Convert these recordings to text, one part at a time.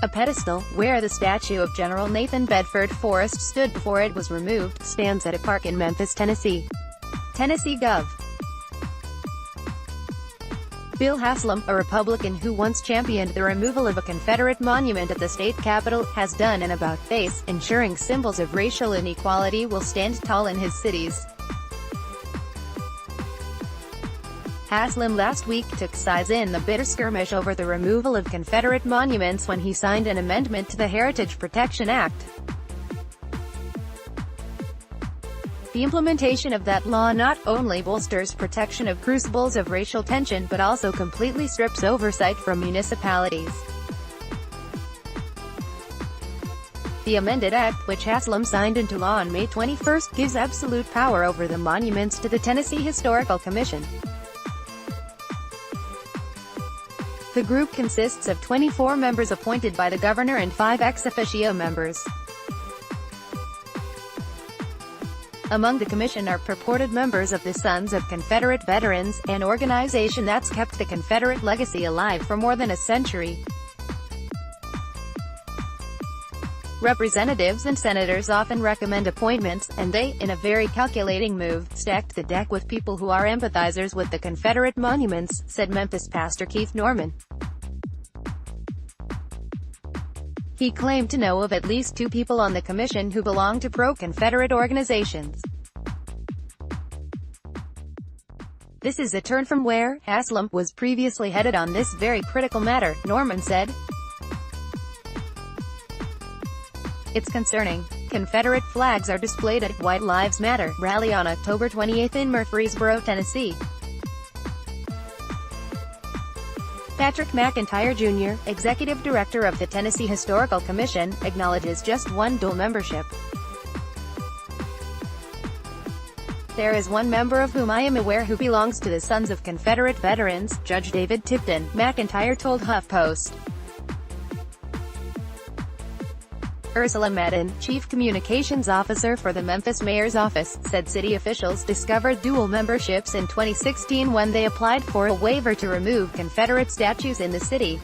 A pedestal, where the statue of General Nathan Bedford Forrest stood before it was removed, stands at a park in Memphis, Tennessee. Tennessee Gov. Bill Haslam, a Republican who once championed the removal of a Confederate monument at the state capitol, has done an about-face, ensuring symbols of racial inequality will stand tall in his cities. Haslam last week took sides in the bitter skirmish over the removal of Confederate monuments when he signed an amendment to the Heritage Protection Act. The implementation of that law not only bolsters protection of crucibles of racial tension but also completely strips oversight from municipalities. The amended act, which Haslam signed into law on May 21, gives absolute power over the monuments to the Tennessee Historical Commission. The group consists of 24 members appointed by the governor and 5 ex officio members. Among the commission are purported members of the Sons of Confederate Veterans, an organization that's kept the Confederate legacy alive for more than a century. Representatives and senators often recommend appointments, and they, in a very calculating move, stacked the deck with people who are empathizers with the Confederate monuments, said Memphis pastor Keith Norman. He claimed to know of at least 2 people on the commission who belong to pro-Confederate organizations. This is a turn from where Haslam was previously headed on this very critical matter, Norman said. It's concerning. Confederate flags are displayed at White Lives Matter rally on October 28 in Murfreesboro, Tennessee. Patrick McIntyre Jr., executive director of the Tennessee Historical Commission, acknowledges just one dual membership. There is one member of whom I am aware who belongs to the Sons of Confederate Veterans, Judge David Tipton, McIntyre told HuffPost. Ursula Madden, chief communications officer for the Memphis mayor's office, said city officials discovered dual memberships in 2016 when they applied for a waiver to remove Confederate statues in the city.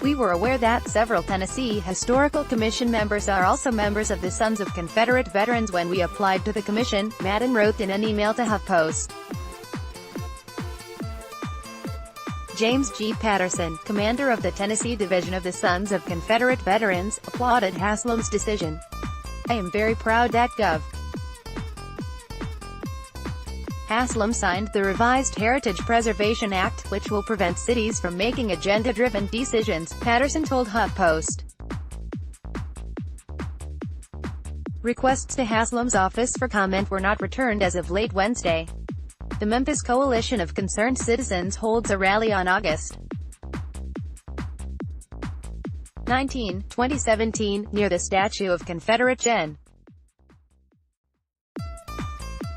We were aware that several Tennessee Historical Commission members are also members of the Sons of Confederate Veterans when we applied to the commission, Madden wrote in an email to HuffPost. James G. Patterson, commander of the Tennessee Division of the Sons of Confederate Veterans, applauded Haslam's decision. I am very proud that Gov. Haslam signed the revised Heritage Preservation Act, which will prevent cities from making agenda-driven decisions, Patterson told HuffPost. Requests to Haslam's office for comment were not returned as of late Wednesday. The Memphis Coalition of Concerned Citizens holds a rally on August 19, 2017, near the statue of Confederate Gen.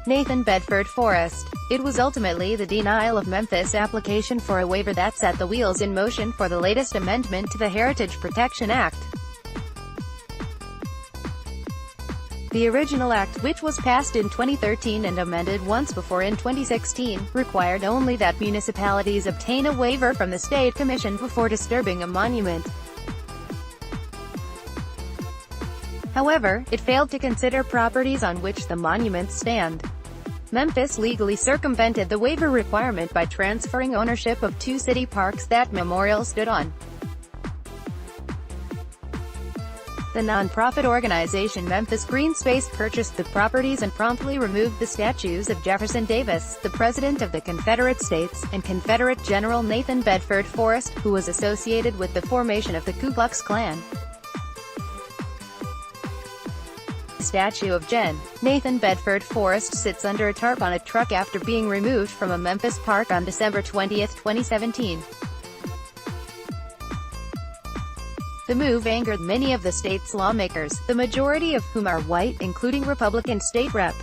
Nathan Bedford Forrest. It was ultimately the denial of Memphis' application for a waiver that set the wheels in motion for the latest amendment to the Heritage Protection Act. The original act, which was passed in 2013 and amended once before in 2016, required only that municipalities obtain a waiver from the state commission before disturbing a monument. However, it failed to consider properties on which the monuments stand. Memphis legally circumvented the waiver requirement by transferring ownership of 2 city parks that memorial stood on. The non-profit organization Memphis Green Space purchased the properties and promptly removed the statues of Jefferson Davis, the President of the Confederate States, and Confederate General Nathan Bedford Forrest, who was associated with the formation of the Ku Klux Klan. The statue of Gen. Nathan Bedford Forrest sits under a tarp on a truck after being removed from a Memphis park on December 20, 2017. The move angered many of the state's lawmakers, the majority of whom are white, including Republican State Rep.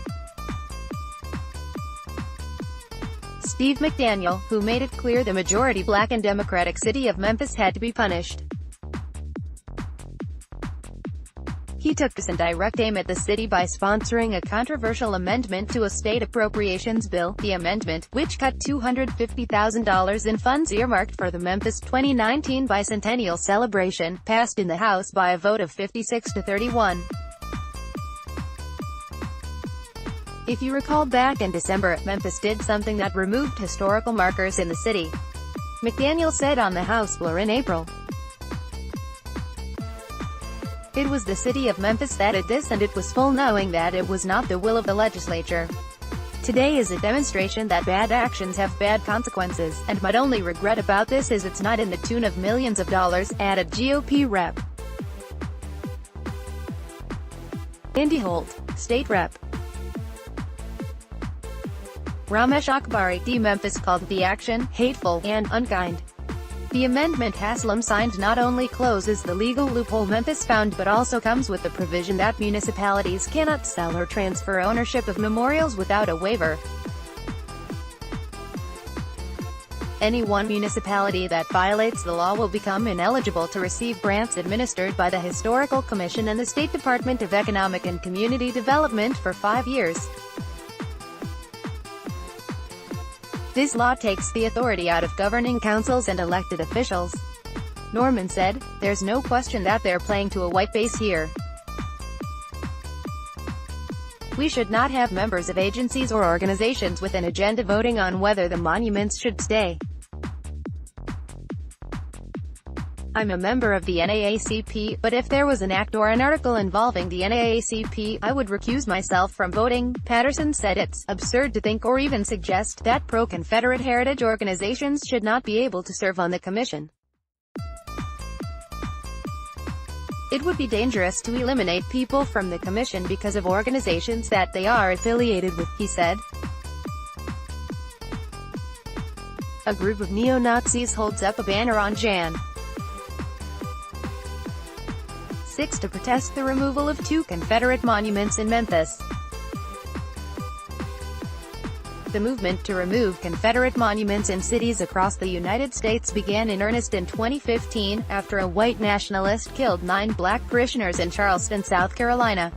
Steve McDaniel, who made it clear the majority black and Democratic city of Memphis had to be punished. He took this in direct aim at the city by sponsoring a controversial amendment to a state appropriations bill. The amendment, which cut $250,000 in funds earmarked for the Memphis 2019 bicentennial celebration, passed in the House by a vote of 56 to 31. If you recall, back in December, Memphis did something that removed historical markers in the city, McDaniel said on the House floor in April. It was the city of Memphis that did this, and it was full knowing that it was not the will of the legislature. Today is a demonstration that bad actions have bad consequences, and my only regret about this is it's not in the tune of millions of dollars, added GOP Rep. Indy Holt, State Rep. Ramesh Akbari, D. Memphis called the action hateful and unkind. The amendment Haslam signed not only closes the legal loophole Memphis found but also comes with the provision that municipalities cannot sell or transfer ownership of memorials without a waiver. Any one municipality that violates the law will become ineligible to receive grants administered by the Historical Commission and the State Department of Economic and Community Development for 5 years. This law takes the authority out of governing councils and elected officials. Norman said, "There's no question that they're playing to a white base here. We should not have members of agencies or organizations with an agenda voting on whether the monuments should stay. I'm a member of the NAACP, but if there was an act or an article involving the NAACP, I would recuse myself from voting." Patterson said it's absurd to think or even suggest that pro-Confederate heritage organizations should not be able to serve on the commission. It would be dangerous to eliminate people from the commission because of organizations that they are affiliated with, he said. A group of neo-Nazis holds up a banner on Jan. 6 to protest the removal of 2 Confederate monuments in Memphis. The movement to remove Confederate monuments in cities across the United States began in earnest in 2015, after a white nationalist killed 9 black parishioners in Charleston, South Carolina.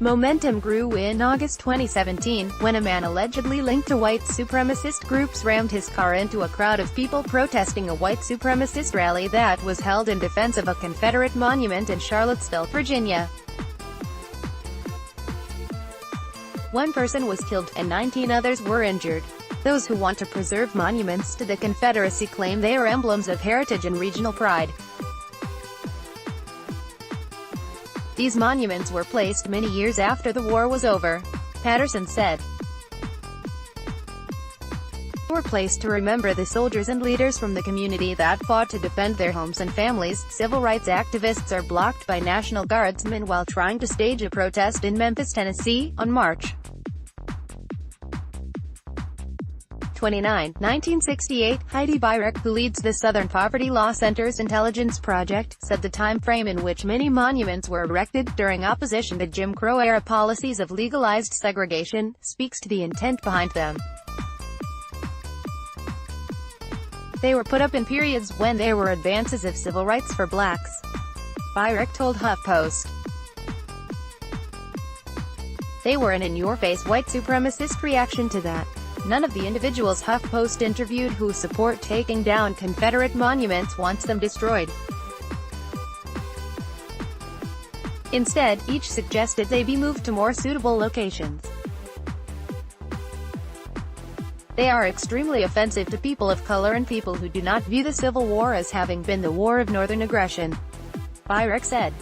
Momentum grew in August 2017, when a man allegedly linked to white supremacist groups rammed his car into a crowd of people protesting a white supremacist rally that was held in defense of a Confederate monument in Charlottesville, Virginia. 1 person was killed, and 19 others were injured. Those who want to preserve monuments to the Confederacy claim they are emblems of heritage and regional pride. These monuments were placed many years after the war was over, Patterson said. They were placed to remember the soldiers and leaders from the community that fought to defend their homes and families. Civil rights activists are blocked by National Guardsmen while trying to stage a protest in Memphis, Tennessee, on March 29, 1968, Heidi Beirich, who leads the Southern Poverty Law Center's Intelligence Project, said the time frame in which many monuments were erected, during opposition to Jim Crow-era policies of legalized segregation, speaks to the intent behind them. They were put up in periods when there were advances of civil rights for blacks, Beirich told HuffPost. They were an in-your-face white supremacist reaction to that. None of the individuals HuffPost interviewed who support taking down Confederate monuments wants them destroyed. Instead, each suggested they be moved to more suitable locations. They are extremely offensive to people of color and people who do not view the Civil War as having been the war of Northern aggression, Beirich said.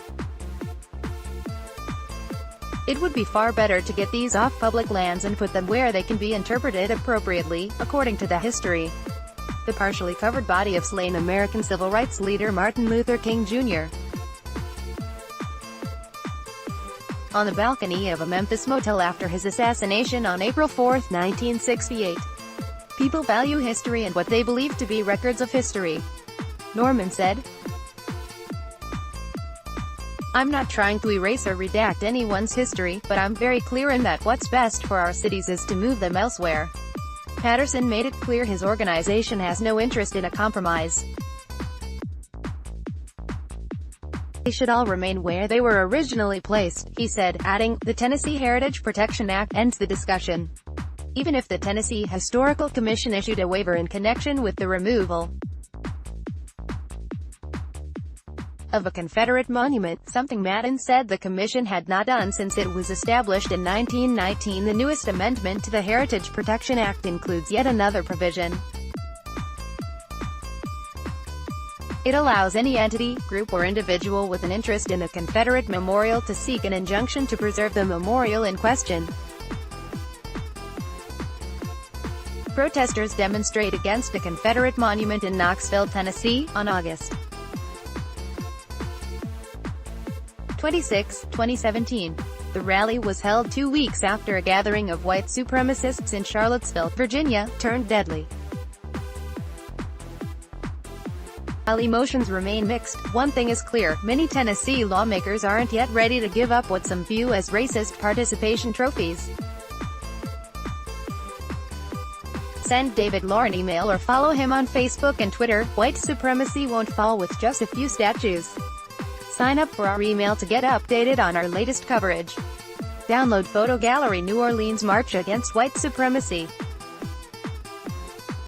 It would be far better to get these off public lands and put them where they can be interpreted appropriately, according to the history. The partially covered body of slain American civil rights leader Martin Luther King Jr. on the balcony of a Memphis motel after his assassination on April 4, 1968. People value history and what they believe to be records of history, Norman said. I'm not trying to erase or redact anyone's history, but I'm very clear in that what's best for our cities is to move them elsewhere. Patterson made it clear his organization has no interest in a compromise. They should all remain where they were originally placed, he said, adding, the Tennessee Heritage Protection Act ends the discussion. Even if the Tennessee Historical Commission issued a waiver in connection with the removal of a Confederate monument, something Madden said the commission had not done since it was established in 1919. The newest amendment to the Heritage Protection Act includes yet another provision. It allows any entity, group or individual with an interest in a Confederate memorial to seek an injunction to preserve the memorial in question. Protesters demonstrate against a Confederate monument in Knoxville, Tennessee, on August 26, 2017. The rally was held 2 weeks after a gathering of white supremacists in Charlottesville, Virginia, turned deadly. While emotions remain mixed, one thing is clear, many Tennessee lawmakers aren't yet ready to give up what some view as racist participation trophies. Send David Lohr an email or follow him on Facebook and Twitter. White supremacy won't fall with just a few statues. Sign up for our email to get updated on our latest coverage. Download Photo Gallery New Orleans March Against White Supremacy.